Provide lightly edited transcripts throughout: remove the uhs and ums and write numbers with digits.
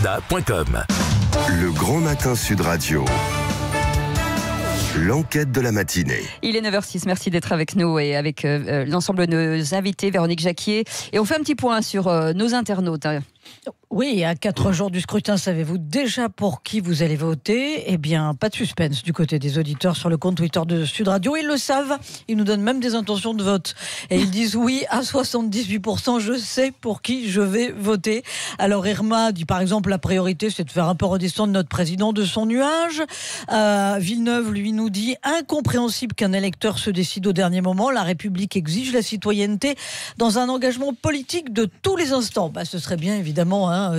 Pada.com. Le Grand Matin Sud Radio. L'enquête de la matinée. Il est 9h06, merci d'être avec nous et avec l'ensemble de nos invités, Véronique Jacquier. Et on fait un petit point sur nos internautes. Oui, à 4 jours du scrutin, savez-vous déjà pour qui vous allez voter ? Eh bien, pas de suspense du côté des auditeurs sur le compte Twitter de Sud Radio. Ils le savent, ils nous donnent même des intentions de vote. Et ils disent oui, à 78%, je sais pour qui je vais voter. Alors Irma dit par exemple, la priorité, c'est de faire un peu redescendre notre président de son nuage. Villeneuve, lui, nous dit incompréhensible qu'un électeur se décide au dernier moment. La République exige la citoyenneté dans un engagement politique de tous les instants. Ce serait bien évidemment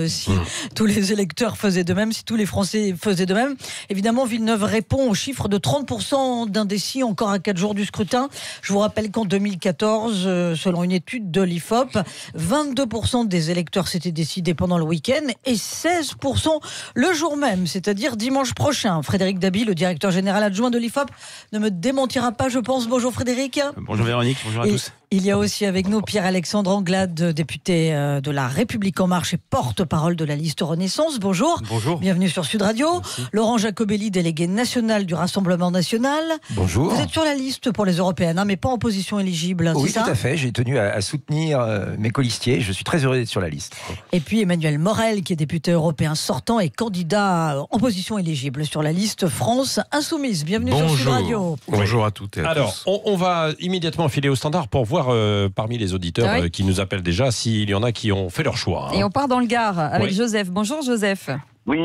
si tous les électeurs faisaient de même, si tous les Français faisaient de même. Évidemment, Villeneuve répond au chiffre de 30% d'indécis encore à 4 jours du scrutin. Je vous rappelle qu'en 2014, selon une étude de l'IFOP, 22% des électeurs s'étaient décidés pendant le week-end et 16% le jour même, c'est-à-dire dimanche prochain. Frédéric Dabi, le directeur général adjoint de l'IFOP, ne me démentira pas, je pense. Bonjour Frédéric. Bonjour Véronique, bonjour à tous. Il y a aussi avec nous Pierre-Alexandre Anglade, député de La République En Marche et porte-parole de la liste Renaissance. Bonjour. Bonjour. Bienvenue sur Sud Radio. Merci. Laurent Jacobelli, délégué national du Rassemblement National. Bonjour. Vous êtes sur la liste pour les européennes, mais pas en position éligible. Oui, c'est ça ? tout à fait. J'ai tenu à soutenir mes colistiers. Je suis très heureux d'être sur la liste. Et puis Emmanuel Morel, qui est député européen sortant et candidat en position éligible sur la liste France Insoumise. Bienvenue sur Sud Radio. Bonjour à toutes et à Alors, tous. on va immédiatement filer au standard pour voir parmi les auditeurs qui nous appellent déjà s'il y en a qui ont fait leur choix. Et on part dans le Gard avec Oui. Joseph. Bonjour Joseph. Oui,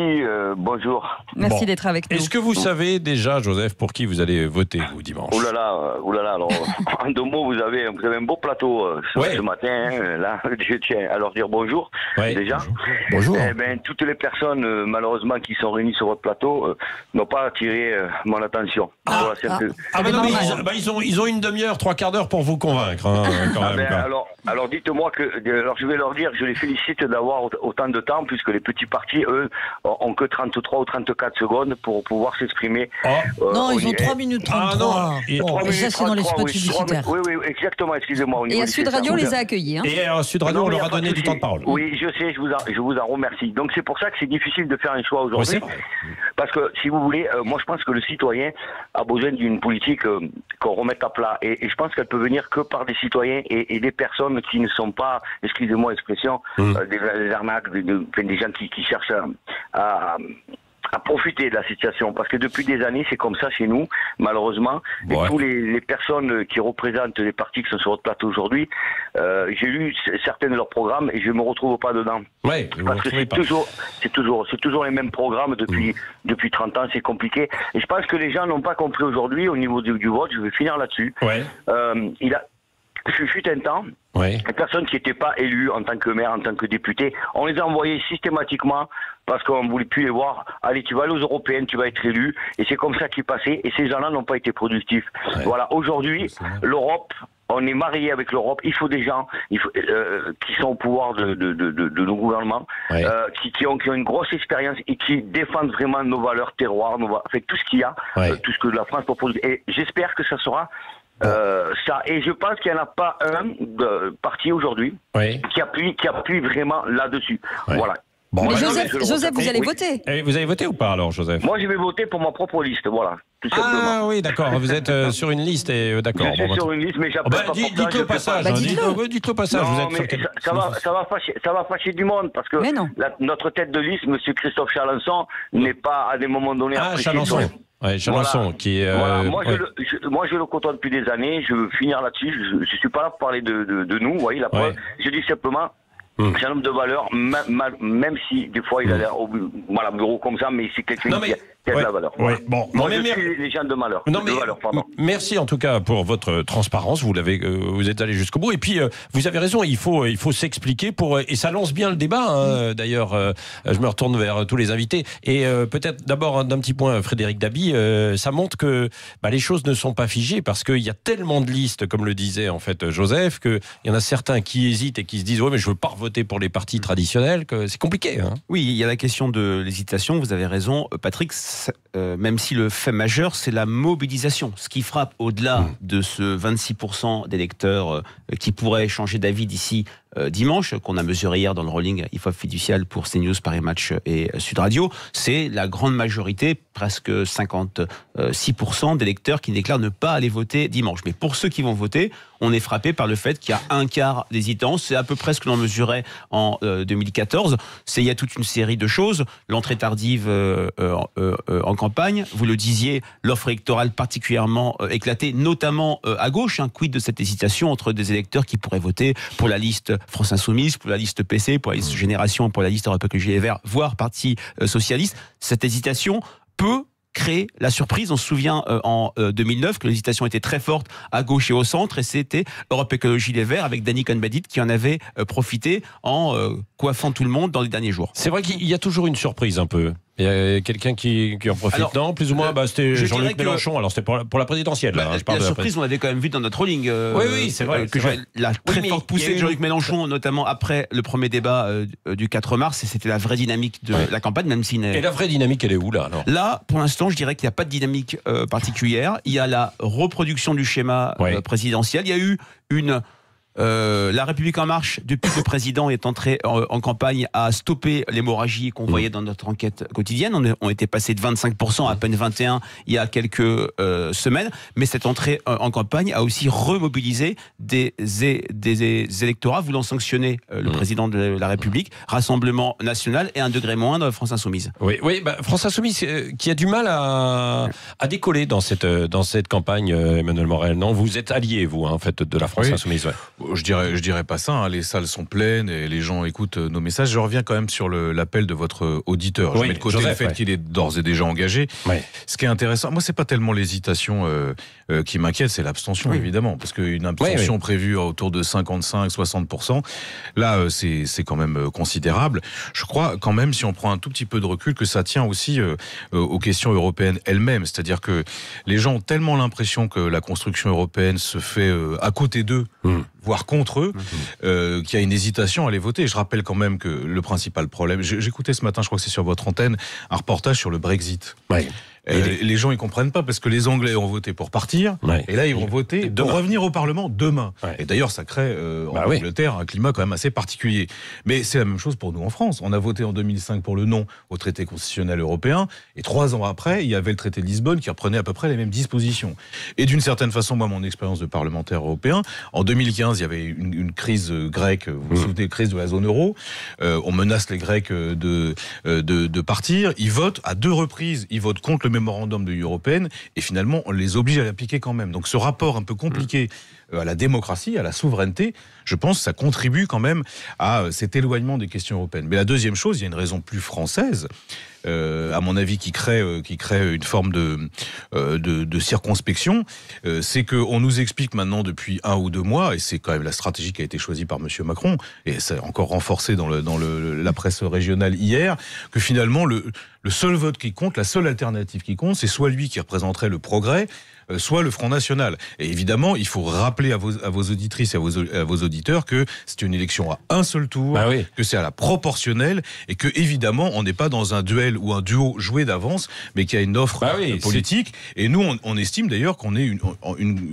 bonjour. Merci Bon. d'être avec nous. Est-ce que vous savez déjà, Joseph, pour qui vous allez voter vous dimanche ? Ouh là là, alors, en 2 mots, vous avez un beau plateau ce matin. Là, je tiens à leur dire bonjour, Ouais. déjà. Bonjour. Eh ben, toutes les personnes, malheureusement, qui sont réunies sur votre plateau, n'ont pas attiré mon attention. Voilà, c'est un peu- Ah ben non, mais normal. ils ont une demi-heure, 3/4 d'heure pour vous convaincre. Quand Ah même, ben, quoi. alors dites-moi alors je vais leur dire, je les félicite d'avoir autant de temps, puisque les petits partis, eux, ont que 33 ou 34 secondes pour pouvoir s'exprimer. Non, ils ont est 3 minutes 33. non, et Bon, 3 mais ça, minutes c'est dans les 33, spots oui, publicitaires. Oui, exactement, excusez-moi. au niveau Et à du Sud secteur. Radio, on les a accueillis. Et à Sud Radio, Non, on mais leur y a pas de donné du souci. temps de parole. Oui, je sais, je vous en remercie. Donc c'est pour ça que c'est difficile de faire un choix Ouais, aujourd'hui. c'est vrai. Parce que si vous voulez, moi je pense que le citoyen a besoin d'une politique qu'on remette à plat. Et je pense qu'elle peut venir que par des citoyens et des personnes qui ne sont pas, excusez-moi l'expression, des arnaques, des gens qui cherchent à profiter de la situation, parce que depuis des années c'est comme ça chez nous, malheureusement. Ouais. Et tous les personnes qui représentent les partis qui sont sur votre plateau aujourd'hui, j'ai lu certains de leurs programmes et je me retrouve pas dedans. Ouais, vous Parce que retrouvez c'est pas. toujours les mêmes programmes depuis 30 ans, c'est compliqué. Et je pense que les gens n'ont pas compris aujourd'hui au niveau du vote. Je vais finir là-dessus. Ouais, Je fut un temps, ouais. les personnes qui n'étaient pas élues en tant que maire, en tant que député, on les a envoyées systématiquement parce qu'on ne voulait plus les voir. Allez, tu vas aller aux européennes, tu vas être élu. Et c'est comme ça qu'il passait. Et ces gens-là n'ont pas été productifs. Ouais. Voilà, aujourd'hui, l'Europe, on est marié avec l'Europe. Il faut des gens qui sont au pouvoir de nos gouvernements, Ouais. qui ont une grosse expérience et qui défendent vraiment nos valeurs terroirs, tout ce qu'il y a, Ouais. tout ce que la France propose. Et j'espère que ça sera ça. Et je pense qu'il n'y en a pas un parti aujourd'hui Ouais. qui appuie vraiment là-dessus. Ouais. Voilà. Bon, Mais ouais. Joseph, vous allez Oui. voter. Et vous avez voté ou pas alors, Joseph ? Moi, je vais voter pour ma propre liste, voilà, tout simplement. Ah oui, d'accord. Vous êtes sur une liste et d'accord. Je suis Bon, sur une liste, mais bah, j'appelle pas pour ça. dites-le au passage. Bah, hein, dites-le. dites-le au passage. Non, vous êtes mais sur quel- ça va fâcher du monde, parce que Mais non. notre tête de liste, M. Christophe Chalençon, n'est pas à des moments donnés Ah, apprécié. Chalençon. Ouais, Chalençon, Voilà. qui est. Voilà. Moi, ouais. je le côtoie depuis des années. Je veux finir là-dessus. Je suis pas là pour parler de nous. Vous voyez, la preuve. Je dis simplement, c'est un homme de valeur, même si des fois il a l'air au bureau comme ça, mais c'est quelqu'un Non, mais- qui a de ouais, la valeur. ouais, bon. Moi, Non, mais je suis les gens de valeur. Merci en tout cas pour votre transparence. Vous êtes allé jusqu'au bout. Et puis vous avez raison. Il faut s'expliquer et ça lance bien le débat. Hein. D'ailleurs, je me retourne vers tous les invités et peut-être d'abord d'un petit point, Frédéric Dabi. Ça montre que les choses ne sont pas figées parce qu'il y a tellement de listes, comme le disait en fait Joseph, qu'il y en a certains qui hésitent et qui se disent ouais mais je veux pas voter pour les partis traditionnels. Que c'est compliqué. Hein. Oui, il y a la question de l'hésitation, vous avez raison, Patrick, même si le fait majeur, c'est la mobilisation. Ce qui frappe au-delà de ce 26% d'électeurs qui pourraient changer d'avis d'ici dimanche, qu'on a mesuré hier dans le rolling IFOP fiducial pour CNews, Paris Match et Sud Radio, c'est la grande majorité, presque 56% d'électeurs qui déclarent ne pas aller voter dimanche. Mais pour ceux qui vont voter, on est frappé par le fait qu'il y a un quart d'hésitants. C'est à peu près ce que l'on mesurait en 2014. Il y a toute une série de choses. L'entrée tardive en campagne, vous le disiez, l'offre électorale particulièrement éclatée, notamment à gauche. Quid de cette hésitation entre des électeurs qui pourraient voter pour la liste France Insoumise, pour la liste PC, pour la liste Génération, pour la liste Europe Écologie Les Verts, voire Parti Socialiste. Cette hésitation peut créer la surprise. On se souvient en 2009 que l'hésitation était très forte à gauche et au centre, et c'était Europe Écologie Les Verts avec Danny Cohn-Bendit qui en avait profité en coiffant tout le monde dans les derniers jours. C'est vrai qu'il y a toujours une surprise un peu. Il y a quelqu'un qui en profite. Alors, non, plus ou moins, c'était Jean-Luc Mélenchon. Alors c'était pour la présidentielle. Là, la surprise, on l'avait quand même vu dans notre rolling. Oui, c'est vrai. La très forte poussée de Jean-Luc Mélenchon, notamment après le premier débat du 4 mars, et c'était la vraie dynamique de la campagne, même si. Et la vraie dynamique, elle est où là alors ? Là, pour l'instant, je dirais qu'il n'y a pas de dynamique particulière. Il y a la reproduction du schéma présidentiel. Il y a eu la République En Marche, depuis que le président est entré en campagne, a stoppé l'hémorragie qu'on voyait dans notre enquête quotidienne. On était passé de 25% à peine 21% il y a quelques semaines. Mais cette entrée en campagne a aussi remobilisé des électorats voulant sanctionner le président de la République, Rassemblement National et un degré moindre France Insoumise. Oui, France Insoumise qui a du mal à décoller dans cette campagne, Emmanuel Morel. Non, vous êtes allié, vous, en fait, de la France Insoumise. Ouais. Je dirais pas ça, les salles sont pleines et les gens écoutent nos messages. Je reviens quand même sur l'appel de votre auditeur. Je mets de côté Joseph, le fait qu'il est d'ores et déjà engagé. Ce qui est intéressant, moi c'est pas tellement l'hésitation qui m'inquiète, c'est l'abstention évidemment, parce qu'une abstention prévue autour de 55-60%, là c'est quand même considérable. Je crois quand même, si on prend un tout petit peu de recul, que ça tient aussi aux questions européennes elles-mêmes. C'est-à-dire que les gens ont tellement l'impression que la construction européenne se fait à côté d'eux, voire contre eux, qu'il y a une hésitation à aller voter. Je rappelle quand même que le principal problème... J'écoutais ce matin, je crois que c'est sur votre antenne, un reportage sur le Brexit. Les gens ils comprennent pas parce que les Anglais ont voté pour partir et là ils vont voter pour revenir au Parlement demain. Et d'ailleurs ça crée en Angleterre un climat quand même assez particulier. Mais c'est la même chose pour nous en France. On a voté en 2005 pour le non au traité constitutionnel européen et 3 ans après il y avait le traité de Lisbonne qui reprenait à peu près les mêmes dispositions. Et d'une certaine façon, moi mon expérience de parlementaire européen, en 2015 il y avait une crise grecque, vous vous souvenez, crise de la zone euro, on menace les Grecs de partir, ils votent à 2 reprises, ils votent contre le mémorandum de l'Union européenne et finalement on les oblige à l'appliquer quand même. Donc ce rapport un peu compliqué à la démocratie, à la souveraineté, je pense que ça contribue quand même à cet éloignement des questions européennes. Mais la deuxième chose, il y a une raison plus française, à mon avis, qui crée une forme de circonspection, c'est qu'on nous explique maintenant depuis 1 ou 2 mois, et c'est quand même la stratégie qui a été choisie par M. Macron, et c'est encore renforcé dans la presse régionale hier, que finalement le seul vote qui compte, la seule alternative qui compte, c'est soit lui qui représenterait le progrès, soit le Front National. Et évidemment, il faut rappeler à vos auditrices et à vos auditeurs que c'est une élection à un seul tour, que c'est à la proportionnelle, et que évidemment, on n'est pas dans un duel ou un duo joué d'avance, mais qu'il y a une offre politique. Et nous, on estime d'ailleurs qu'on est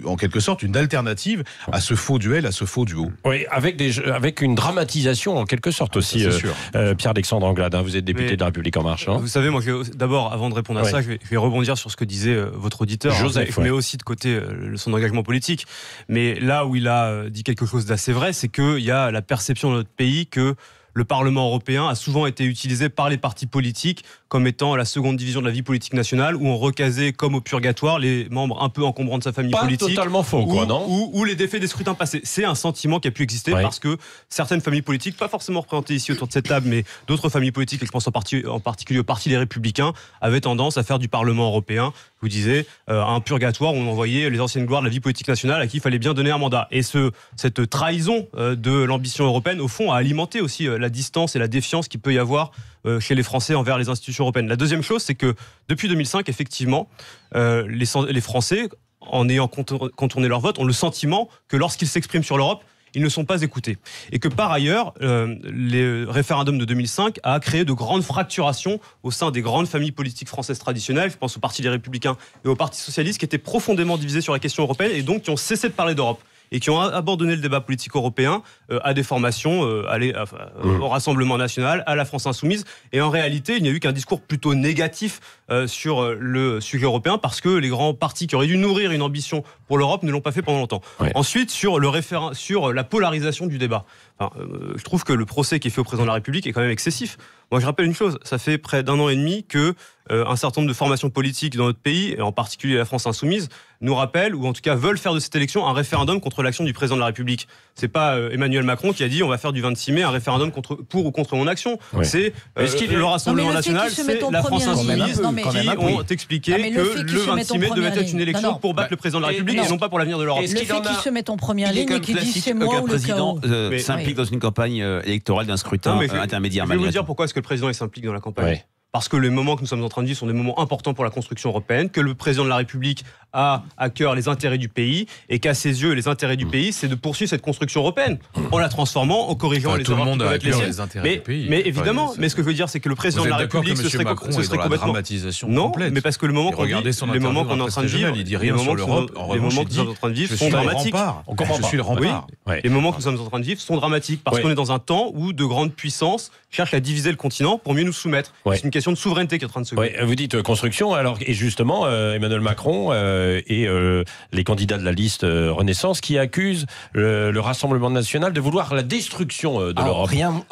en quelque sorte une alternative à ce faux duel, à ce faux duo. Oui, avec une dramatisation en quelque sorte aussi. Pierre-Alexandre Anglade, vous êtes député de la République En Marche. Vous savez, moi, d'abord, avant de répondre à ça, je vais rebondir sur ce que disait votre auditeur. Joseph, mais aussi de côté son engagement politique. Mais là où il a dit quelque chose d'assez vrai, c'est qu'il y a la perception de notre pays que le Parlement européen a souvent été utilisé par les partis politiques comme étant la seconde division de la vie politique nationale, où on recasait comme au purgatoire les membres un peu encombrants de sa famille politique. Pas totalement faux, non ? Ou les défaits des scrutins passés. C'est un sentiment qui a pu exister parce que certaines familles politiques, pas forcément représentées ici autour de cette table, mais d'autres familles politiques, et je pense en particulier au Parti des Républicains, avaient tendance à faire du Parlement européen, je vous disais, un purgatoire où on envoyait les anciennes gloires de la vie politique nationale à qui il fallait bien donner un mandat. Et cette trahison de l'ambition européenne, au fond, a alimenté aussi la distance et la défiance qu'il peut y avoir chez les Français envers les institutions européennes. La deuxième chose, c'est que depuis 2005, effectivement, les Français, en ayant contourné leur vote, ont le sentiment que lorsqu'ils s'expriment sur l'Europe, ils ne sont pas écoutés. Et que par ailleurs, le référendum de 2005 a créé de grandes fracturations au sein des grandes familles politiques françaises traditionnelles, je pense au Parti des Républicains et au Parti Socialiste, qui étaient profondément divisés sur la question européenne et donc qui ont cessé de parler d'Europe. et qui ont abandonné le débat politique européen à des formations, au Rassemblement national, à la France insoumise. Et en réalité, il n'y a eu qu'un discours plutôt négatif sur le sujet européen parce que les grands partis qui auraient dû nourrir une ambition pour l'Europe ne l'ont pas fait pendant longtemps. Ouais. Ensuite, sur la polarisation du débat. Je trouve que le procès qui est fait au président de la République est quand même excessif. Moi, je rappelle une chose, ça fait près d'1 an et demi que un certain nombre de formations politiques dans notre pays, et en particulier la France insoumise, nous rappellent, ou en tout cas veulent faire de cette élection un référendum contre l'action du président de la République. C'est pas Emmanuel Macron qui a dit on va faire du 26 mai un référendum pour ou contre mon action. Ouais. C'est le Rassemblement national, c'est la France insoumise qui ont expliqué que le 26 mai devait être une élection pour battre le président de la République et non pas pour l'avenir de l'Europe. Le fait qu'ils se mettent en première ligne et qu'ils disent c'est moi ou le chaos. S'implique dans une campagne électorale d'un scrutin intermédiaire. Je vais vous dire pourquoi est-ce que le président s'implique dans la campagne. Parce que les moments que nous sommes en train de vivre sont des moments importants pour la construction européenne, que le président de la République a à cœur les intérêts du pays et qu'à ses yeux, les intérêts du pays, c'est de poursuivre cette construction européenne en la transformant, en corrigiant les erreurs qui peuvent être les intérêts du pays. Mais évidemment, mais ce que je veux dire, c'est que le président de la République, ce serait complètement dramatisation non, complète. Mais parce que le moment qu'on les moments qu'on est en train de vivre, il dit rien sur l'Europe. Les moments que nous sommes en train de vivre sont dramatiques. Je suis le rempart. Les moments que nous sommes en train de vivre sont dramatiques parce qu'on est dans un temps où de grandes puissances cherchent à diviser le continent pour mieux nous soumettre. C'est une question de souveraineté qui est en train de se jouer. Vous dites construction, alors et justement Emmanuel Macron et les candidats de la liste Renaissance qui accusent le Rassemblement national de vouloir la destruction de l'Europe. Rien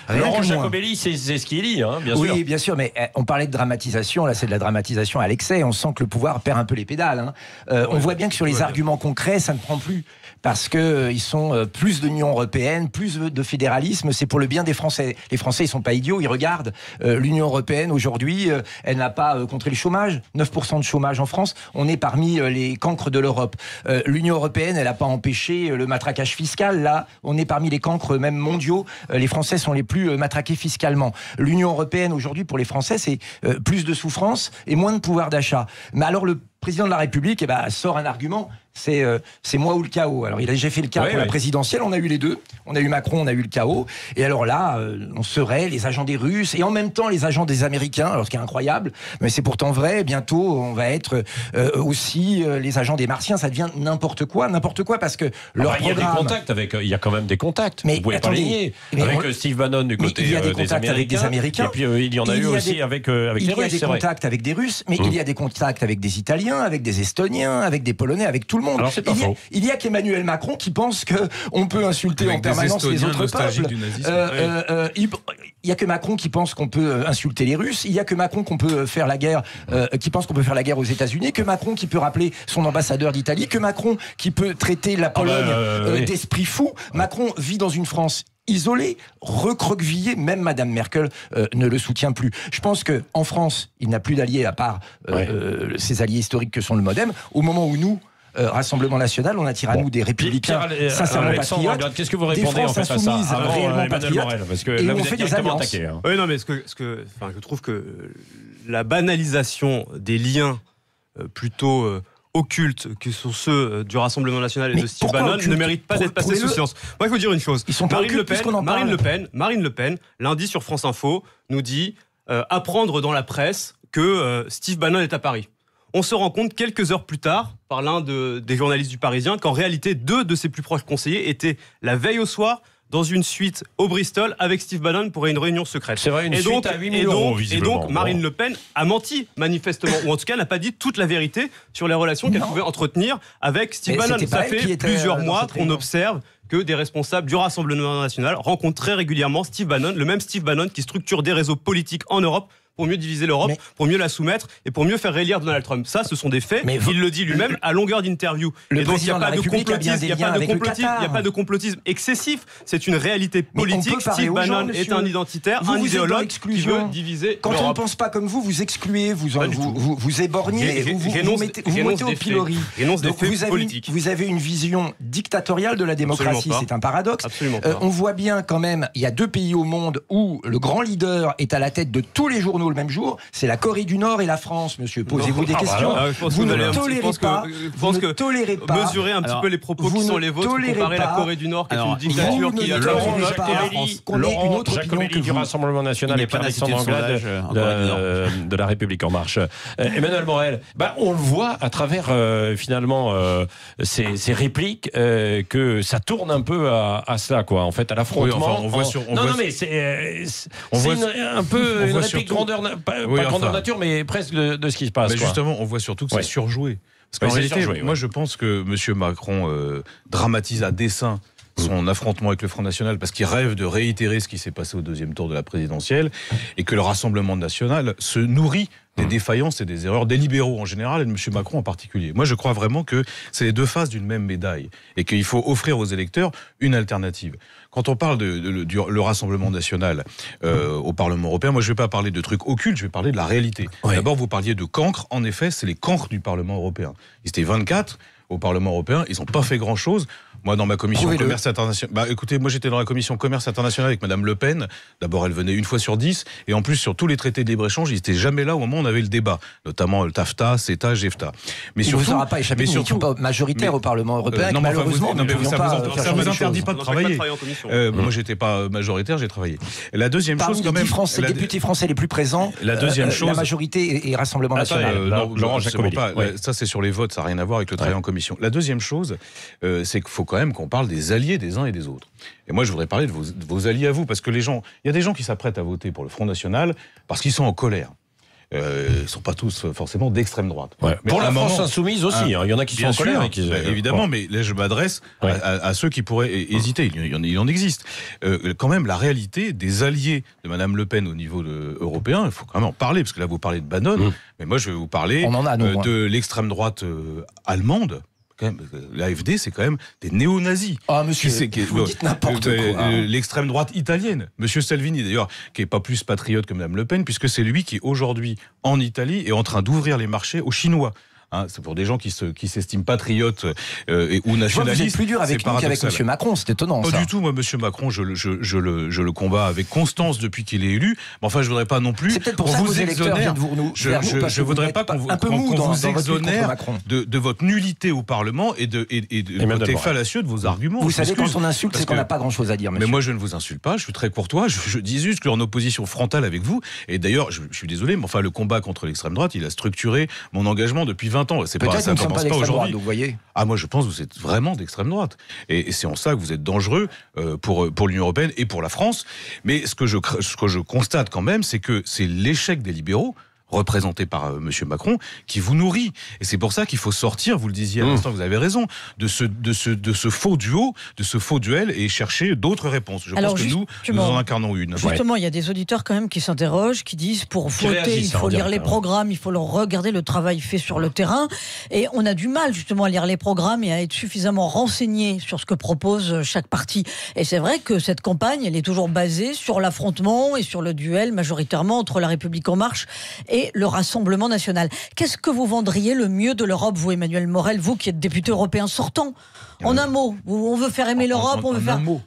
Laurent Jacobelli, c'est ce qu'il dit, bien sûr. Oui, bien sûr, mais on parlait de dramatisation, là c'est de la dramatisation à l'excès, on sent que le pouvoir perd un peu les pédales. On voit bien que sur les arguments concrets, ça ne prend plus. Parce que ils sont plus d'Union européenne, plus de fédéralisme, c'est pour le bien des Français. Les Français, ils sont pas idiots, ils regardent. L'Union européenne, aujourd'hui, elle n'a pas contré le chômage. 9% de chômage en France. On est parmi les cancres de l'Europe. L'Union européenne, elle n'a pas empêché le matraquage fiscal. Là, on est parmi les cancres même mondiaux. Les Français sont les plus matraqués fiscalement. L'Union européenne, aujourd'hui, pour les Français, c'est plus de souffrance et moins de pouvoir d'achat. Mais alors, le président de la République sort un argument, c'est moi ou le chaos. Alors il a déjà fait le cas pour la présidentielle, on a eu les deux, on a eu Macron, on a eu le chaos, et alors là, on serait les agents des Russes, et en même temps les agents des Américains, alors ce qui est incroyable, mais c'est pourtant vrai, bientôt on va être aussi les agents des Martiens, ça devient n'importe quoi parce que leur programme... Il y a des contacts il y a quand même des contacts, mais vous pouvez pas les nier, avec Steve Bannon du côté il y a des contacts avec des Américains, et puis il y en a eu aussi avec les Russes, il y a des contacts avec des Russes, mais il y a des contacts avec des Italiens, avec des Estoniens, avec des Polonais, avec tout le monde. Alors, il y a qu'Emmanuel Macron qui pense qu'on peut insulter avec en permanence les autres peuples. Il y a que Macron qui pense qu'on peut insulter les Russes. Il y a que Macron qu'on peut faire la guerre, qui pense qu'on peut faire la guerre aux États-Unis. Que Macron qui peut rappeler son ambassadeur d'Italie. Que Macron qui peut traiter la Pologne d'esprit fou. Macron vit dans une France isolé, recroquevillé, même Madame Merkel ne le soutient plus. Je pense qu'en France, il n'a plus d'alliés à part ses alliés historiques que sont le MoDem. Au moment où nous, Rassemblement National, on attire à nous des républicains sincèrement patriotes, qu'est-ce que vous répondez des Français insoumises réellement patriotes, parce que et là, on vous fait êtes des alliances. Oui, non, mais je trouve que la banalisation des liens plutôt occultes que sont ceux du Rassemblement national et de Steve Bannon ne méritent pas d'être passés sous silence. Moi, il faut dire une chose. Marine Le Pen, lundi sur France Info, nous dit apprendre dans la presse que Steve Bannon est à Paris. On se rend compte quelques heures plus tard, par l'un des journalistes du Parisien, qu'en réalité, 2 de ses plus proches conseillers étaient la veille au soir dans une suite au Bristol avec Steve Bannon pour une réunion secrète. C'est vrai, une suite à 8 000 euros, visiblement. Et donc, Marine Le Pen a menti, manifestement, ou en tout cas n'a pas dit toute la vérité sur les relations qu'elle pouvait entretenir avec Steve Bannon. Ça fait plusieurs mois qu'on observe que des responsables du Rassemblement national rencontrent très régulièrement Steve Bannon, le même Steve Bannon qui structure des réseaux politiques en Europe pour mieux diviser l'Europe, pour mieux la soumettre et pour mieux faire réélire Donald Trump. Ça, ce sont des faits. Il le dit lui-même à longueur d'interview. Et donc, il n'y a pas de complotisme, il n'y a pas de complotisme excessif. C'est une réalité politique. Steve Bannon est un identitaire, un idéologue qui veut diviser l'Europe. Quand on ne pense pas comme vous, vous excluez, vous éborgnez, vous mettez au pilori. Vous avez une vision dictatoriale de la démocratie. C'est un paradoxe. On voit bien quand même, il y a 2 pays au monde où le grand leader est à la tête de tous les journaux le même jour, c'est la Corée du Nord et la France, monsieur. Posez-vous des questions. Vous ne tolérez pas. Mesurez un petit peu les propos qui sont les vôtres, comparer la Corée du Nord, qui est une dictature qui a Laurent Jacobelli du Rassemblement National et Pierre-Alexandre Anglade de La République En Marche. Emmanuel Morel, on le voit à travers finalement ces répliques que ça tourne un peu à cela, quoi. En fait, à l'affrontement. Un peu une réplique grandeur, pas grandeur nature, mais presque de ce qui se passe. Mais justement, on voit surtout que c'est surjoué. Parce qu'en réalité, moi je pense que M. Macron dramatise à dessein son affrontement avec le Front National parce qu'il rêve de réitérer ce qui s'est passé au deuxième tour de la présidentielle et que le Rassemblement national se nourrit des défaillances et des erreurs des libéraux en général et de M. Macron en particulier. Moi, je crois vraiment que c'est les deux faces d'une même médaille et qu'il faut offrir aux électeurs une alternative. Quand on parle du Rassemblement national au Parlement européen, moi, je ne vais pas parler de trucs occultes, je vais parler de la réalité. Ouais. D'abord, vous parliez de cancres. En effet, c'est les cancres du Parlement européen. Ils étaient 24 au Parlement européen. Ils n'ont pas fait grand-chose. Moi, dans ma commission commerce international, écoutez, moi j'étais dans la commission commerce international avec Madame Le Pen. D'abord, elle venait une fois sur 10, et en plus sur tous les traités de libre-échange, ils n'étaient jamais là au moment où on avait le débat, notamment le TAFTA, CETA, GEFTA. Mais surtout, vous n'aura pas échappé, mais surtout pas majoritaire au Parlement européen. Non, malheureusement, ça vous interdit pas de travailler. Moi, j'étais pas majoritaire, j'ai travaillé. La deuxième chose, quand même, les députés français les plus présents. La deuxième chose, la majorité et Rassemblement national. Laurent Jacobelli. Ça, c'est sur les votes, ça n'a rien à voir avec le travail en commission. La deuxième chose, c'est qu'il faut quand même qu'on parle des alliés des uns et des autres. Et moi, je voudrais parler de vos alliés à vous, parce que il y a des gens qui s'apprêtent à voter pour le Front National parce qu'ils sont en colère. Ils ne sont pas tous forcément d'extrême droite. Ouais. Pour la France insoumise aussi, il y en a qui sont en colère. Évidemment, mais là je m'adresse à ceux qui pourraient hésiter, il en existe. Quand même, la réalité des alliés de Mme Le Pen au niveau européen, il faut quand même en parler, parce que là vous parlez de Bannon, mais moi je vais vous parler de l'extrême droite allemande. L'AfD, c'est quand même des néo-nazis. Ah, monsieur, vous dites n'importe quoi. L'extrême droite italienne. Monsieur Salvini, d'ailleurs, qui n'est pas plus patriote que Mme Le Pen, puisque c'est lui qui, aujourd'hui, en Italie, est en train d'ouvrir les marchés aux Chinois. C'est pour des gens qui s'estiment patriotes ou nationalistes. Vous êtes plus dur avec nous qu'avec M. Macron, c'est étonnant. Pas du tout, moi, M. Macron, je le combats avec constance depuis qu'il est élu. Mais enfin, je voudrais pas non plus. C'est peut-être pour ça que vos électeurs viennent je voudrais pas qu'on vous exonère de votre nullité au Parlement et de côté fallacieux de vos arguments. Vous savez, quand on insulte, c'est qu'on n'a pas grand-chose à dire, monsieur. Mais moi, je ne vous insulte pas, je suis très courtois. Je dis juste que en opposition frontale avec vous. Et d'ailleurs, je suis désolé, mais enfin, le combat contre l'extrême droite, il a structuré mon engagement depuis 20 ans. C'est pas, ça ne commence pas aujourd'hui. Vous voyez. Moi, je pense que vous êtes vraiment d'extrême droite. Et c'est en ça que vous êtes dangereux pour l'Union européenne et pour la France. Mais ce que je constate quand même, c'est que c'est l'échec des libéraux, représenté par M. Macron, qui vous nourrit. Et c'est pour ça qu'il faut sortir, vous le disiez à l'instant, vous avez raison, de ce faux duo, de ce faux duel, et chercher d'autres réponses. Je pense que nous en incarnons une. Justement, il y a des auditeurs quand même qui s'interrogent, qui disent pour voter, il faut lire les programmes, il faut regarder le travail fait sur le terrain. Et on a du mal justement à lire les programmes et à être suffisamment renseigné sur ce que propose chaque parti. Et c'est vrai que cette campagne, elle est toujours basée sur l'affrontement et sur le duel majoritairement entre La République En Marche et le Rassemblement national. Qu'est-ce que vous vendriez le mieux de l'Europe, vous, Emmanuel Morel, vous qui êtes député européen sortant? En un mot, on veut faire aimer l'Europe, on veut faire... Un mot.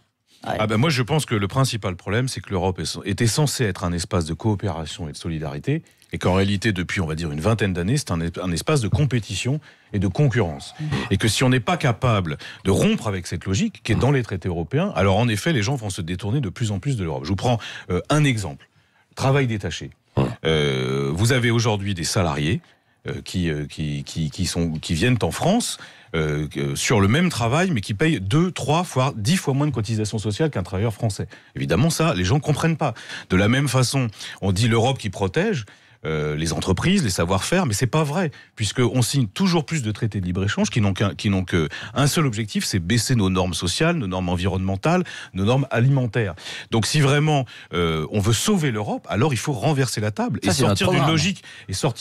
Moi, je pense que le principal problème, c'est que l'Europe était censée être un espace de coopération et de solidarité, et qu'en réalité, depuis, on va dire, une vingtaine d'années, c'est un espace de compétition et de concurrence. Et que si on n'est pas capable de rompre avec cette logique, qui est dans les traités européens, alors en effet, les gens vont se détourner de plus en plus de l'Europe. Je vous prends un exemple. Travail détaché. Vous avez aujourd'hui des salariés qui viennent en France sur le même travail, mais qui payent 2, 3, voire 10 fois moins de cotisations sociales qu'un travailleur français. Évidemment, ça, les gens ne comprennent pas. De la même façon, on dit l'Europe qui protège les entreprises, les savoir-faire, mais c'est pas vrai, puisqu'on signe toujours plus de traités de libre-échange qui n'ont qu'un seul objectif, c'est baisser nos normes sociales, nos normes environnementales, nos normes alimentaires. Donc si vraiment on veut sauver l'Europe, alors il faut renverser la table et sortir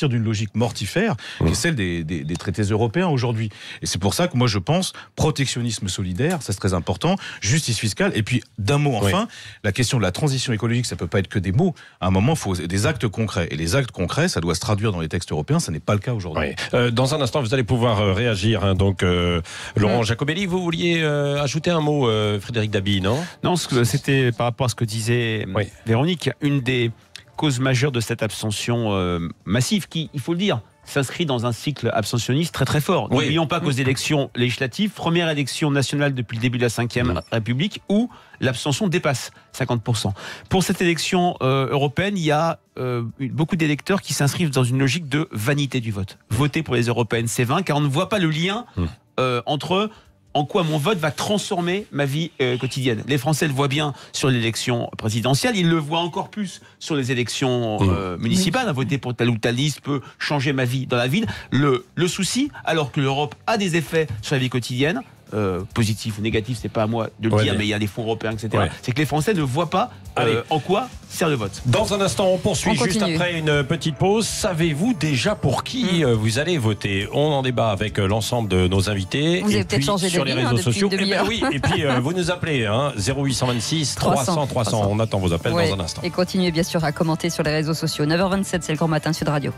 d'une logique mortifère, qui est celle des traités européens aujourd'hui. Et c'est pour ça que moi je pense protectionnisme solidaire, ça c'est très important, justice fiscale, et puis d'un mot enfin, la question de la transition écologique, ça peut pas être que des mots. À un moment, il faut des actes concrets, et les actes concret, ça doit se traduire dans les textes européens, ça n'est pas le cas aujourd'hui. Dans un instant, vous allez pouvoir réagir. Donc, Laurent Jacobelli, vous vouliez ajouter un mot, Frédéric Dabi, non ? Non, c'était par rapport à ce que disait Véronique. Une des cause majeure de cette abstention massive qui, il faut le dire, s'inscrit dans un cycle abstentionniste très très fort. N'oublions pas qu'aux élections législatives, première élection nationale depuis le début de la Ve République, où l'abstention dépasse 50%. Pour cette élection européenne, il y a beaucoup d'électeurs qui s'inscrivent dans une logique de vanité du vote. Voter pour les européennes, c'est vain, car on ne voit pas le lien entre en quoi mon vote va transformer ma vie quotidienne. Les Français le voient bien sur l'élection présidentielle, ils le voient encore plus sur les élections municipales. Voter pour telle ou telle liste peut changer ma vie dans la ville. Le souci, alors que l'Europe a des effets sur la vie quotidienne, positif ou négatif, c'est pas à moi de le dire, mais il y a des fonds européens, etc. C'est que les Français ne voient pas en quoi sert le vote. Dans un instant, on poursuit juste après une petite pause. Savez-vous déjà pour qui vous allez voter? On en débat avec l'ensemble de nos invités. Vous avez peut-être changé sur les réseaux sociaux. Et puis vous nous appelez 0826 300 300. On attend vos appels dans un instant. Et continuez bien sûr à commenter sur les réseaux sociaux. 9h27, c'est le Grand Matin Sud Radio.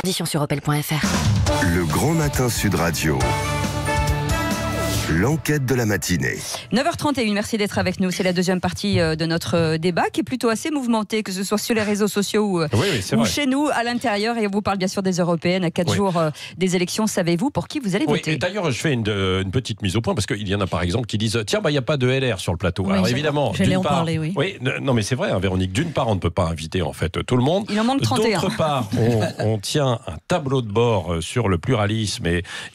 Conditions sur opel.fr. Le Grand Matin Sud Radio. L'enquête de la matinée. 9h31, merci d'être avec nous. C'est la deuxième partie de notre débat qui est plutôt assez mouvementé, que ce soit sur les réseaux sociaux ou chez nous, à l'intérieur. Et on vous parle bien sûr des européennes à 4 jours des élections. Savez-vous pour qui vous allez voter? D'ailleurs, je fais une petite mise au point parce qu'il y en a par exemple qui disent tiens, il n'y a pas de LR sur le plateau. Alors évidemment, j'allais en parler, non mais c'est vrai, Véronique, d'une part, on ne peut pas inviter en fait tout le monde. Il en manque 31. D'autre part, on tient un tableau de bord sur le pluralisme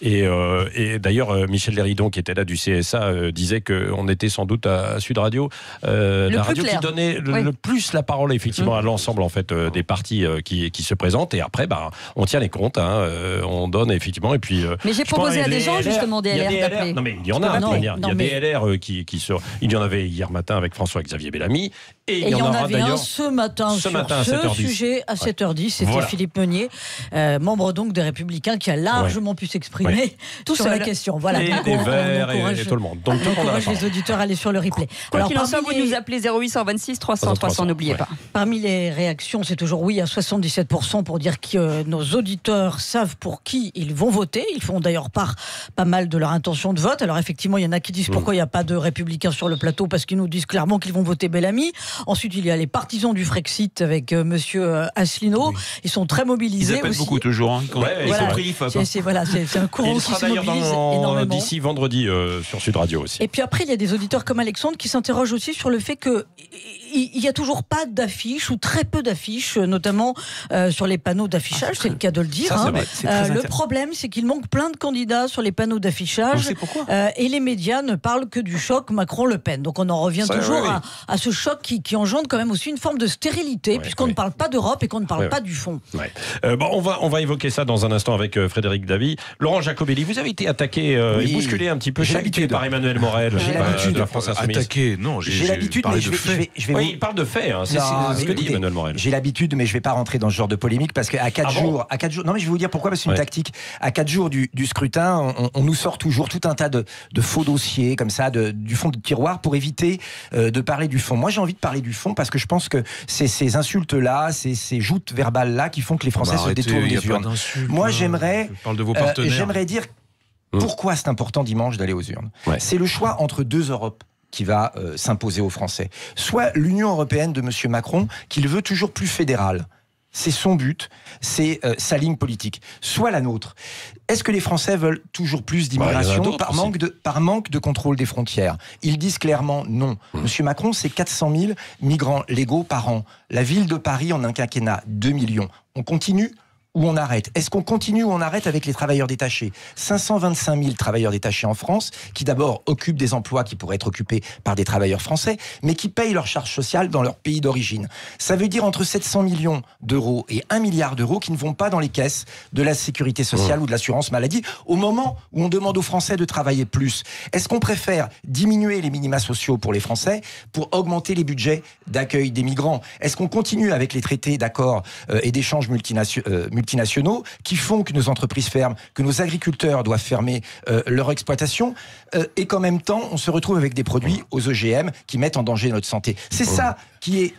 et d'ailleurs, Michel Léridon, qui était là du CSA, disait qu'on était sans doute à Sud Radio, la radio qui donnait le plus la parole effectivement à l'ensemble en fait des partis qui se présentent, et après on tient les comptes, on donne effectivement, et puis mais j'ai proposé à des gens justement des LR d'appeler. Non mais il y en a, il y a des LR qui il y en avait hier matin avec François-Xavier Bellamy, et il y en avait un ce matin sur ce sujet à 7h10. C'était Philippe Meunier, membre donc des Républicains, qui a largement pu s'exprimer sur la question. Voilà. Et des Verts et tout le monde. Donc on encourage les auditeurs à aller sur le replay. Alors qu'il en soit, vous nous appelez 0826 300 300, n'oubliez pas. Parmi les réactions, c'est toujours oui à 77% pour dire que nos auditeurs savent pour qui ils vont voter. Ils font d'ailleurs part pas mal de leur intention de vote. Alors effectivement, il y en a qui disent pourquoi il n'y a pas de Républicains sur le plateau, parce qu'ils nous disent clairement qu'ils vont voter Bellamy. Ensuite, il y a les partisans du Frexit avec monsieur Asselineau. Ils sont très mobilisés. Ils appellent aussi. Beaucoup toujours. Ils sont pris l'IFOP. C'est un courant qui se mobilise énormément. D'ici vendredi sur Sud Radio aussi. Et puis après, il y a des auditeurs comme Alexandre qui s'interrogent aussi sur le fait qu'il n'y a toujours pas d'affiches ou très peu d'affiches, notamment sur les panneaux d'affichage, c'est le cas de le dire. Le problème, c'est qu'il manque plein de candidats sur les panneaux d'affichage. Et les médias ne parlent que du choc Macron-Le Pen. Donc on en revient toujours à ce choc qui engendre quand même aussi une forme de stérilité, puisqu'on ne parle pas d'Europe et qu'on ne parle pas du fond. On va évoquer ça dans un instant avec Frédéric Davy. Laurent Jacobelli, vous avez été attaqué et bousculé un petit peu par Emmanuel Morel de la France Insoumise. Attaqué, non, j'ai l'habitude, mais il parle de faits, c'est ce que dit Emmanuel Morel. J'ai l'habitude, mais je ne vais pas rentrer dans ce genre de polémique, parce qu'à 4 jours, non mais je vais vous dire pourquoi, parce que c'est une tactique. À 4 jours du scrutin, on nous sort toujours tout un tas de faux dossiers comme ça, du fond de tiroir, pour éviter de parler du fond. Moi, j'ai envie de parler du fond, parce que je pense que c'est ces insultes-là, ces joutes verbales-là qui font que les Français se détournent des urnes. Moi, j'aimerais dire pourquoi c'est important dimanche d'aller aux urnes. C'est le choix entre 2 Europes qui va s'imposer aux Français. Soit l'Union européenne de M. Macron, qu'il veut toujours plus fédérale. C'est son but, c'est sa ligne politique. Soit la nôtre. Est-ce que les Français veulent toujours plus d'immigration par manque de contrôle des frontières? Ils disent clairement non. Monsieur Macron, c'est 400 000 migrants légaux par an. La ville de Paris, en un quinquennat, 2 millions. On continue ou on arrête? Est-ce qu'on continue ou on arrête avec les travailleurs détachés? 525 000 travailleurs détachés en France, qui d'abord occupent des emplois qui pourraient être occupés par des travailleurs français, mais qui payent leurs charges sociales dans leur pays d'origine. Ça veut dire entre 700 millions d'euros et 1 milliard d'euros qui ne vont pas dans les caisses de la sécurité sociale ou de l'assurance maladie, au moment où on demande aux Français de travailler plus. Est-ce qu'on préfère diminuer les minima sociaux pour les Français pour augmenter les budgets d'accueil des migrants? Est-ce qu'on continue avec les traités d'accords et d'échanges multinationaux qui font que nos entreprises ferment, que nos agriculteurs doivent fermer leur exploitation, et qu'en même temps on se retrouve avec des produits aux OGM qui mettent en danger notre santé? C'est ça qui est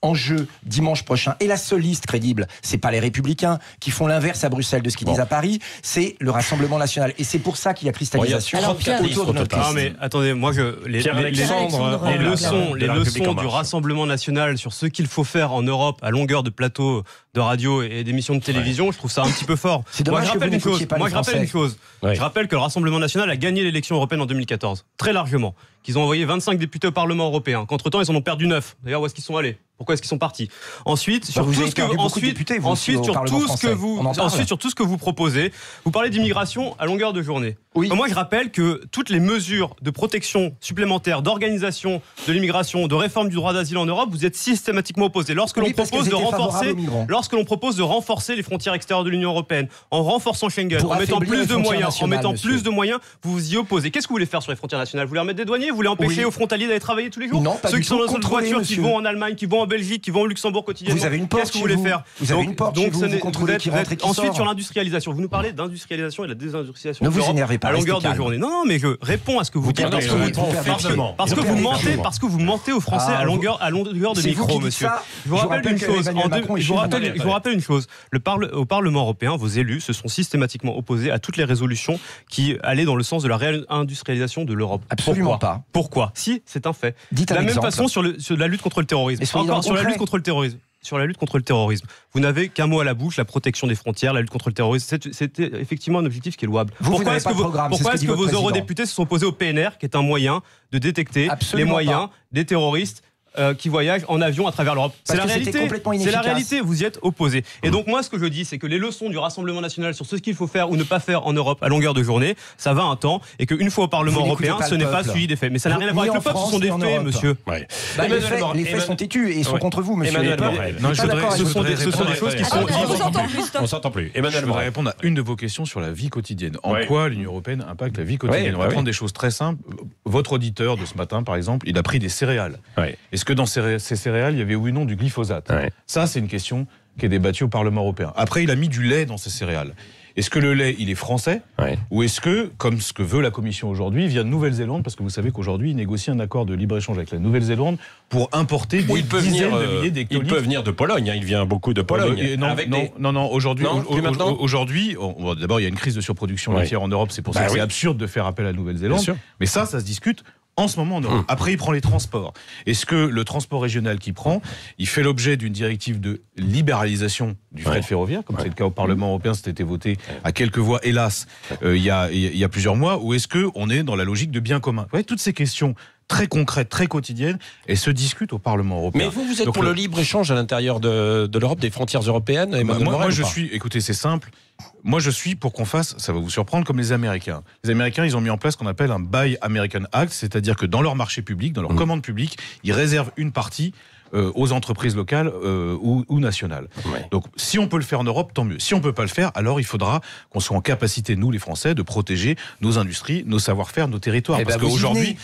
en jeu dimanche prochain. Et la seule liste crédible, c'est pas les Républicains qui font l'inverse à Bruxelles de ce qu'ils disent à Paris, c'est le Rassemblement national. Et c'est pour ça qu'il y a cristallisation autour de notre liste. Non mais attendez, moi les leçons du Rassemblement national sur ce qu'il faut faire en Europe à longueur de plateaux de radio et d'émissions de télévision, je trouve ça un petit peu fort. C'est dommage que vous n'écoutiez pas les Français. Je rappelle une chose. Je rappelle que le Rassemblement national a gagné l'élection européenne en 2014, très largement. Qu'ils ont envoyé 25 députés au Parlement européen. Qu'entre-temps, ils en ont perdu 9. D'ailleurs, où est-ce qu'ils sont allés ? Pourquoi est-ce qu'ils sont partis ? Ensuite, sur tout ce que vous proposez, vous parlez d'immigration à longueur de journée. Oui. Moi, je rappelle que toutes les mesures de protection supplémentaire, d'organisation de l'immigration, de réforme du droit d'asile en Europe, vous êtes systématiquement opposés. Lorsque l'on propose de renforcer les frontières extérieures de l'Union européenne, en renforçant Schengen, en mettant plus de moyens, vous vous y opposez. Qu'est-ce que vous voulez faire sur les frontières nationales ? Vous voulez remettre des douaniers ? Vous voulez empêcher aux frontaliers d'aller travailler tous les jours ? Non, pas ceux du qui sont tout. dans une voiture, qui vont en Allemagne, qui vont en Belgique, qui vont au Luxembourg quotidiennement. Vous avez une porte. Qu'est-ce que vous voulez faire ? Vous avez une porte chez vous, vous contrôlez qui rentre et qui sort. Ensuite, sur l'industrialisation, vous nous parlez d'industrialisation et de la désindustrialisation. Ne vous énervez pas, à longueur de journée. Non, mais je réponds à ce que vous dites. Parce que vous mentez aux Français à longueur de micro, monsieur. Je vous rappelle une chose. Au Parlement européen, vos élus se sont systématiquement opposés à toutes les résolutions qui allaient dans le sens de la réindustrialisation de l'Europe. Absolument pas. Pourquoi ? Si, c'est un fait. Dites de la même façon sur la lutte contre le terrorisme. Encore sur la lutte contre le terrorisme. Sur la lutte contre le terrorisme, vous n'avez qu'un mot à la bouche, la protection des frontières, la lutte contre le terrorisme. C'était effectivement un objectif qui est louable. Pourquoi est-ce que vos eurodéputés se sont opposés au PNR, qui est un moyen de détecter les moyens des terroristes qui voyagent en avion à travers l'Europe? C'est la réalité. C'est la réalité. Vous y êtes opposés. Et donc moi, ce que je dis, c'est que les leçons du Rassemblement national sur ce qu'il faut faire ou ne pas faire en Europe à longueur de journée, ça va un temps, et qu'une fois au Parlement européen, ce n'est pas suivi des faits. Mais ça n'a rien à voir avec le peuple. Ce sont des faits, monsieur. Les faits sont têtus et ils sont contre vous, monsieur. Non, ce sont des choses qui sont. On s'entend plus. Emmanuel, je voudrais répondre à une de vos questions sur la vie quotidienne. En quoi l'Union européenne impacte la vie quotidienne? On va prendre des choses très simples. Votre auditeur de ce matin, par exemple, il a pris des céréales. Est-ce que dans ces céréales, il y avait oui ou non du glyphosate? Ça, c'est une question qui est débattue au Parlement européen. Après, il a mis du lait dans ses céréales. Est-ce que le lait, il est français? Ou est-ce que, comme ce que veut la Commission aujourd'hui, il vient de Nouvelle-Zélande? Parce que vous savez qu'aujourd'hui, il négocie un accord de libre-écge avec la Nouvelle-Zélande pour importer des dizaines de milliers d'hectolitres. Il peut venir de Pologne, il vient beaucoup de Pologne. Non, aujourd'hui, d'abord, il y a une crise de surproduction laitière en Europe, c'est pour ça que c'est absurde de faire appel à la Nouvelle-Zélande. Mais ça se discute en ce moment en Europe. Après, il prend les transports. Est-ce que le transport régional qu'il prend, il fait l'objet d'une directive de libéralisation du fret ferroviaire, comme c'est le cas au Parlement européen, c'était voté à quelques voix, hélas, il y a plusieurs mois, ou est-ce qu'on est dans la logique de bien commun? Toutes ces questions très concrètes, très quotidiennes, et se discutent au Parlement européen. Mais vous êtes pour le libre-échange à l'intérieur de l'Europe, des frontières européennes? Moi, je suis, écoutez, c'est simple, moi je suis pour qu'on fasse, ça va vous surprendre, comme les Américains. Les Américains, ils ont mis en place ce qu'on appelle un Buy American Act, c'est-à-dire que dans leur marché public, dans leur commande publique, ils réservent une partie aux entreprises locales ou nationales. Donc si on peut le faire en Europe, tant mieux. Si on peut pas le faire, alors il faudra qu'on soit en capacité, nous les Français, de protéger nos industries, nos savoir-faire, nos territoires. Parce qu'aujourd'hui...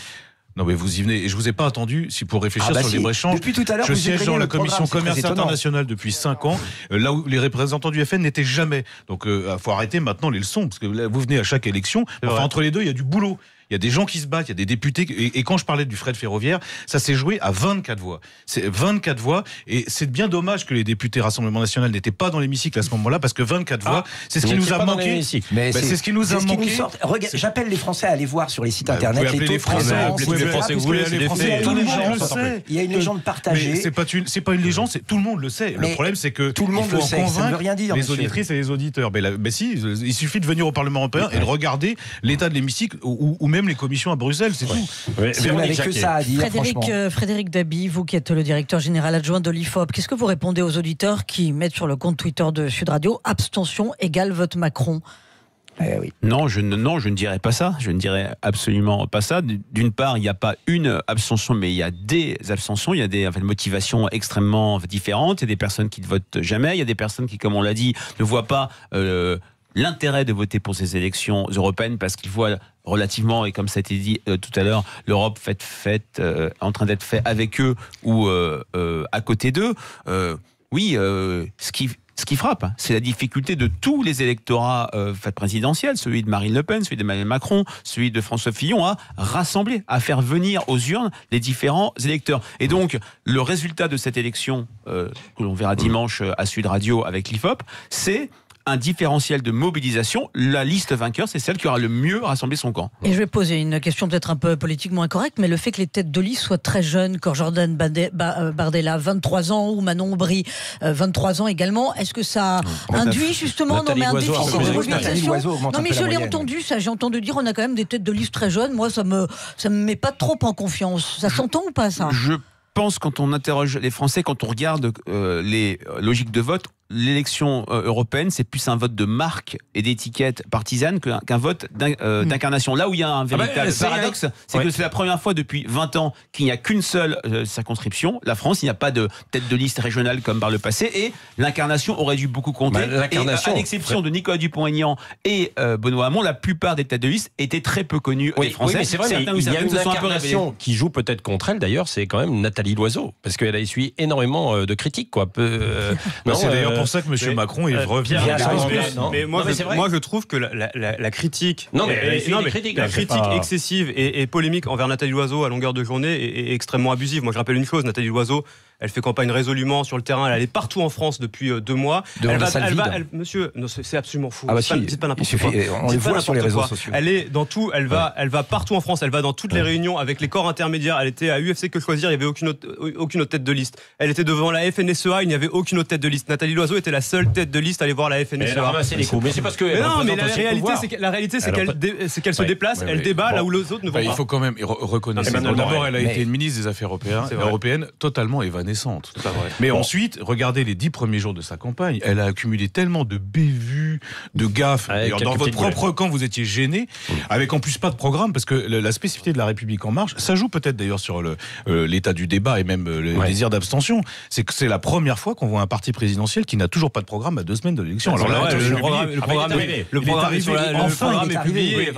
Non mais vous y venez, et je vous ai pas attendu pour réfléchir sur le libre-échance. Depuis tout à l'heure, je siège dans la commission commerce international depuis 5 ans, là où les représentants du FN n'étaient jamais. Donc faut arrêter maintenant les leçons, parce que là, vous venez à chaque élection, entre les deux il y a du boulot. Il y a des gens qui se battent, il y a des députés. Et quand je parlais du fret ferroviaire, ça s'est joué à 24 voix. C'est 24 voix. Et c'est bien dommage que les députés Rassemblement National n'étaient pas dans l'hémicycle à ce moment-là, parce que 24 voix, c'est ce qui nous a manqué. Mais c'est ce qui nous a manqué. J'appelle les Français à aller voir sur les sites internet les taux de présence. Tout le monde le sait. Il y a une légende partagée. C'est pas une légende, tout le monde le sait. Le problème, c'est que tout le monde le sait. Ça ne veut rien dire. Les auditrices et les auditeurs. Mais si, il suffit de venir au Parlement européen et de regarder l'état de l'hémicycle ou même les commissions à Bruxelles, c'est tout. Si vous n'avez que ça à dire, Frédéric Dabi, vous qui êtes le directeur général adjoint de l'IFOP, qu'est-ce que vous répondez aux auditeurs qui mettent sur le compte Twitter de Sud Radio abstention égale vote Macron? Non, je ne dirais pas ça. Je ne dirais absolument pas ça. D'une part, il n'y a pas une abstention, mais il y a des abstentions. Il y a des motivations extrêmement différentes. Il y a des personnes qui ne votent jamais. Il y a des personnes qui, comme on l'a dit, ne voient pas l'intérêt de voter pour ces élections européennes parce qu'ils voient relativement, et comme ça a été dit tout à l'heure, l'Europe en train d'être fait avec eux ou à côté d'eux. Ce ce qui frappe, c'est la difficulté de tous les électorats présidentiels, celui de Marine Le Pen, celui d'Emmanuel Macron, celui de François Fillon, à rassembler, à faire venir aux urnes les différents électeurs. Et donc, le résultat de cette élection, que l'on verra dimanche à Sud Radio avec l'IFOP, c'est un différentiel de mobilisation. La liste vainqueur, c'est celle qui aura le mieux rassemblé son camp. Et je vais poser une question peut-être un peu politiquement incorrecte, mais le fait que les têtes de liste soient très jeunes, que Jordan Bardella, 23 ans, ou Manon Aubry, 23 ans également, est-ce que ça induit justement un déficit de mobilisation? Non, mais je l'ai entendu, ça, j'ai entendu dire on a quand même des têtes de liste très jeunes. Moi, ça me met pas trop en confiance. Ça s'entend ou pas, ça? Je pense, quand on interroge les Français, quand on regarde les logiques de vote, l'élection européenne, c'est plus un vote de marque et d'étiquette partisane qu'un vote d'incarnation. Là où il y a un véritable paradoxe, c'est que c'est la première fois depuis 20 ans qu'il n'y a qu'une seule circonscription. La France, il n'y a pas de tête de liste régionale comme par le passé, et l'incarnation aurait dû beaucoup compter. Et à l'exception de Nicolas Dupont-Aignan et Benoît Hamon, la plupart des têtes de liste étaient très peu connues des Français. Oui, mais c'est vrai, il y a une incarnation qui joue peut-être contre elle, d'ailleurs, c'est quand même Nathalie Loiseau, parce qu'elle a essuyé énormément de critiques, quoi. C'est d'ailleurs pour ça que M. Macron il revient. Mais moi, je trouve que la critique, la critique excessive et polémique envers Nathalie Loiseau à longueur de journée est extrêmement abusive. Moi, je rappelle une chose, Nathalie Loiseau, elle fait campagne résolument sur le terrain, elle est partout en France depuis 2 mois. Monsieur, c'est absolument fou. Dites pas n'importe quoi. On les voit sur les réseaux sociaux. Elle est dans tout, elle va partout en France, elle va dans toutes les réunions avec les corps intermédiaires. Elle était à UFC Que Choisir, il n'y avait aucune autre tête de liste. Elle était devant la FNSEA, il n'y avait aucune autre tête de liste. Nathalie Loiseau était la seule tête de liste à aller voir la FNSEA. Elle a ramassé les coups, mais c'est parce que. La réalité, c'est qu'elle se déplace, elle débat là où les autres ne vont pas. Il faut quand même reconnaître. D'abord, elle a été une ministre des Affaires européennes totalement évanescente. Mais ensuite, regardez les 10 premiers jours de sa campagne, elle a accumulé tellement de bévues, de gaffes. Dans votre propre camp, vous étiez gêné, avec en plus pas de programme, parce que la spécificité de La République En Marche, ça joue peut-être d'ailleurs sur l'état du débat et même le désir d'abstation, c'est que c'est la première fois qu'on voit un parti présidentiel qui n'a toujours pas de programme à 2 semaines de l'élection. Alors là, le programme est publié.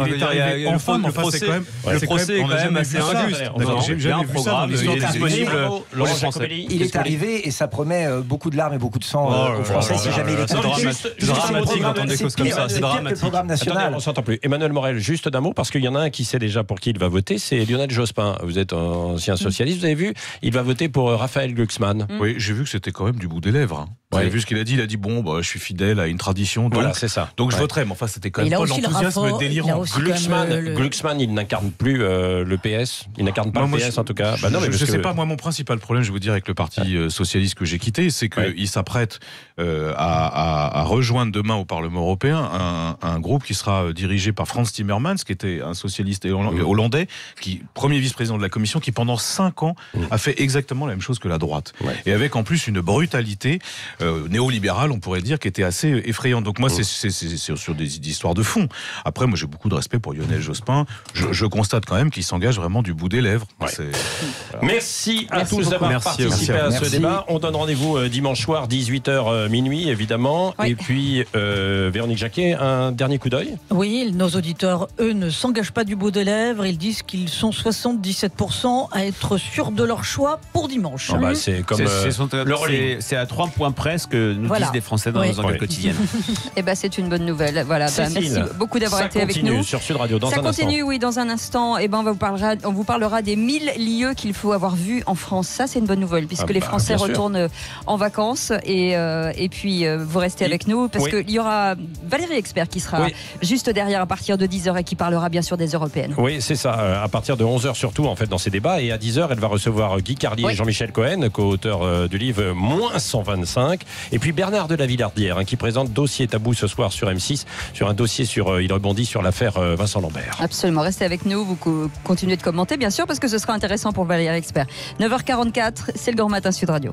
Enfin, le procès est quand même assez injuste. J'ai jamais vu ça dans l'histoire disponible pour les Français. Il est arrivé et ça promet beaucoup de larmes et beaucoup de sang aux Français si jamais il est dramatique d'entendre des choses comme ça. C'est dramatique. Le programme national. On s'entend plus. Emmanuel Morel, juste d'un mot, parce qu'il y en a un qui sait déjà pour qui il va voter, c'est Lionel Jospin. Vous êtes ancien socialiste, vous avez vu, il va voter pour Raphaël Glucksmann. Oui, j'ai vu que c'était quand même du bout des lèvres. Vous avez vu ce qu'il a dit? Il a dit bon, je suis fidèle à une tradition. Voilà, c'est ça. Donc je voterai, mais enfin c'était quand même pas l'enthousiasme délirant. Glucksmann, il n'incarne plus le PS. Il n'incarne pas le PS en tout cas. Je sais pas, moi mon principal problème, je vais vous dire, avec le parti socialiste que j'ai quitté, c'est qu'il s'apprête à rejoindre demain au Parlement européen un groupe qui sera dirigé par Frans Timmermans, qui était un socialiste hollandais, premier vice-président de la Commission, qui pendant 5 ans a fait exactement la même chose que la droite. Et avec en plus une brutalité néolibérale, on pourrait dire, qui était assez effrayante. Donc moi, c'est sur des histoires de fond. Après, moi j'ai beaucoup de respect pour Lionel Jospin. Je constate quand même qu'il s'engage vraiment du bout des lèvres. Merci à tous d'avoir participé à ce débat. On donne rendez-vous dimanche soir, 18h minuit, évidemment. Et puis, Véronique Jacquet, un dernier coup d'œil. Oui, nos auditeurs, eux, ne s'engagent pas du bout des lèvres. Ils disent qu'ils sont 77% à être sûrs de leur choix pour dimanche. C'est comme c'est à 3 points près ce que nous disent les Français dans nos enquêtes quotidiennes. Eh ben, c'est une bonne nouvelle. Voilà. Merci beaucoup d'avoir été avec nous. Sur Sud Radio dans un instant. Ça continue, oui, dans un instant. Et on vous parlera des 1000 lieux qu'il faut avoir vus en France. Ça, c'est une bonne nouvelle, puisque les Français retournent en vacances. Et puis, vous restez avec nous, parce qu'il y aura Valérie Expert qui sera juste derrière à partir de 10h et qui parlera bien sûr des européennes. Oui, c'est ça. À partir de 11h surtout, en fait, dans ces débats. Et à 10h, elle va recevoir Guy Carlier et Jean-Michel Cohen, co-auteur du livre Moins 125. Et puis Bernard de la Villardière, qui présente Dossier tabou ce soir sur M6, sur un dossier il rebondit sur l'affaire Vincent Lambert. Absolument. Restez avec nous. Vous continuez de commenter, bien sûr, parce que ce sera intéressant pour Valérie Expert. 9h44, c'est le Grand Matin Sud Radio.